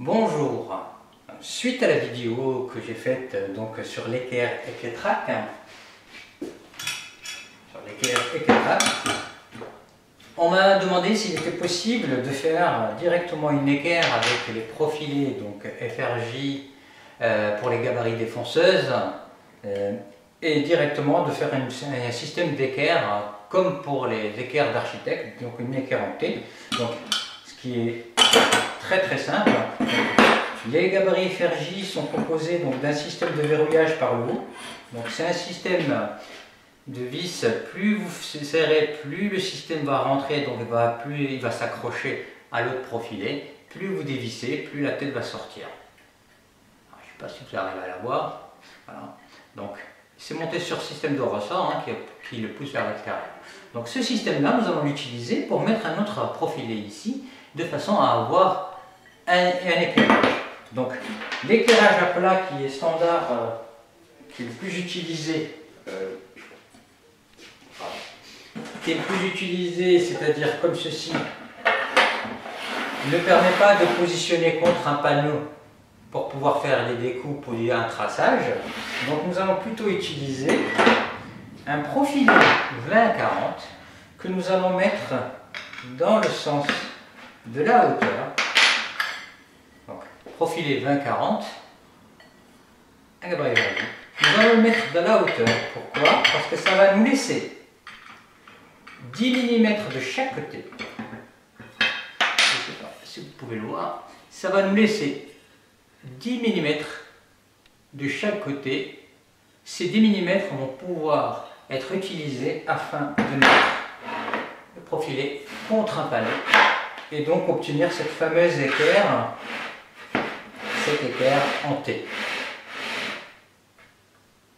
Bonjour, suite à la vidéo que j'ai faite donc sur l'équerre Eketrac, on m'a demandé s'il était possible de faire directement une équerre avec les profilés donc FRJ pour les gabarits des fonceuses et directement de faire un système d'équerre comme pour les équerres d'architecte, donc une équerre en T, donc ce qui est très simple. Les gabarits FRJ sont composés d'un système de verrouillage par le haut. Donc c'est un système de vis, plus vous serrez, plus le système va rentrer, donc plus il va s'accrocher à l'autre profilé, plus vous dévissez, plus la tête va sortir. Alors, je ne sais pas si vous arrivez à la voir. Voilà. Donc c'est monté sur système de ressort qui le pousse vers l'extérieur. Donc ce système-là, nous allons l'utiliser pour mettre un autre profilé ici, de façon à avoir un éclairage. Donc l'éclairage à plat qui est standard, qui est le plus utilisé, c'est-à-dire comme ceci, ne permet pas de positionner contre un panneau pour pouvoir faire des découpes ou un traçage. Donc nous allons plutôt utiliser un profilé 20-40 que nous allons mettre dans le sens de la hauteur. Donc profilé 20-40, un gabarit verrouillé. Nous allons le mettre dans la hauteur. Pourquoi? Parce que ça va nous laisser 10 mm de chaque côté. Je ne sais pas si vous pouvez le voir. Ça va nous laisser 10 mm de chaque côté. Ces 10 mm vont pouvoir être utilisés afin de mettre le profilé contre un panneau et donc obtenir cette fameuse équerre, en T.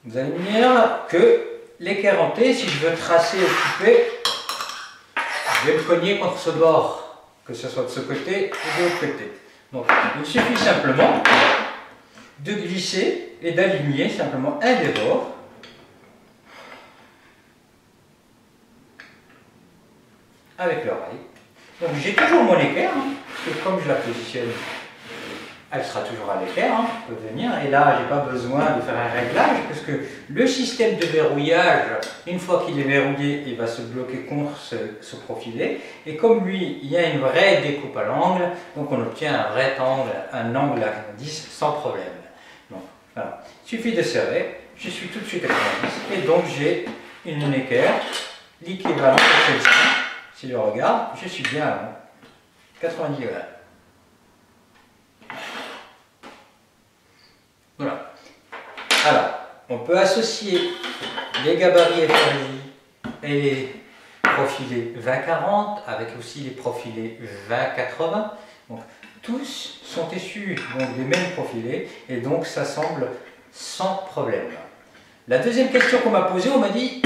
Vous allez me dire que l'équerre en T, si je veux tracer ou couper, je vais me cogner contre ce bord, que ce soit de ce côté ou de l'autre côté. Donc il suffit simplement de glisser et d'aligner simplement un des bords. Avec l'oreille. Donc j'ai toujours mon équerre, parce que comme je la positionne, elle sera toujours à l'équerre, peut venir. Et là, j'ai pas besoin de faire un réglage, parce que le système de verrouillage, une fois qu'il est verrouillé, il va se bloquer contre ce profilé. Et comme lui, il y a une vraie découpe à l'angle, donc on obtient un vrai angle, un angle à 10 sans problème. Donc voilà, il suffit de serrer, je suis tout de suite à 90, et donc j'ai une équerre, l'équivalent de celle-ci. Si je regarde, je suis bien à 90 degrés. Voilà. Alors, on peut associer les gabarits FRJ et les profilés 20-40 avec aussi les profilés 20-80. Donc, tous sont issus des mêmes profilés et donc ça semble sans problème. La deuxième question qu'on m'a posée, on m'a dit: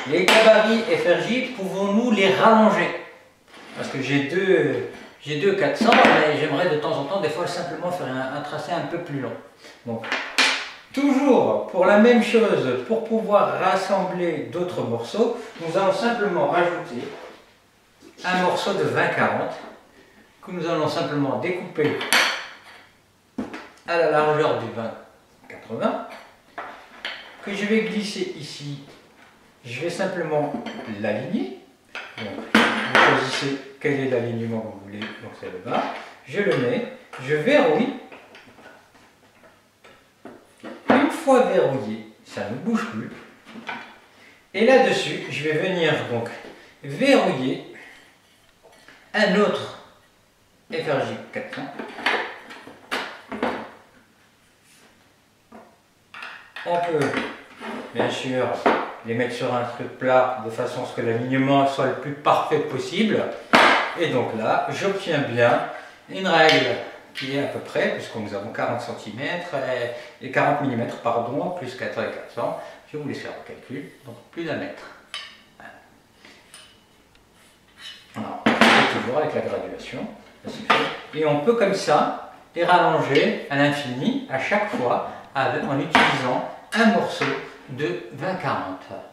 les gabarits FRJ, pouvons-nous les rallonger? Parce que j'ai deux 400, mais j'aimerais de temps en temps, des fois, simplement faire un tracé un peu plus long. Donc, toujours pour la même chose, pour pouvoir rassembler d'autres morceaux, nous allons simplement rajouter un morceau de 20-40 que nous allons simplement découper à la largeur du 20-80, que je vais glisser ici. Je vais simplement l'aligner. Vous choisissez quel est l'alignement que vous voulez, donc c'est le bas. Je le mets, je verrouille. Une fois verrouillé, ça ne bouge plus. Et là-dessus, je vais venir donc verrouiller un autre FRJ 400. On peut bien sûr les mettre sur un truc plat de façon à ce que l'alignement soit le plus parfait possible. Et donc là, j'obtiens bien une règle qui est à peu près, puisque nous avons 40 cm et 40 mm, pardon, plus 4 et 400. Je vais vous laisser faire le calcul, donc plus d'un mètre. Alors, toujours avec la graduation. Et on peut comme ça les rallonger à l'infini à chaque fois en utilisant un morceau de 20-40.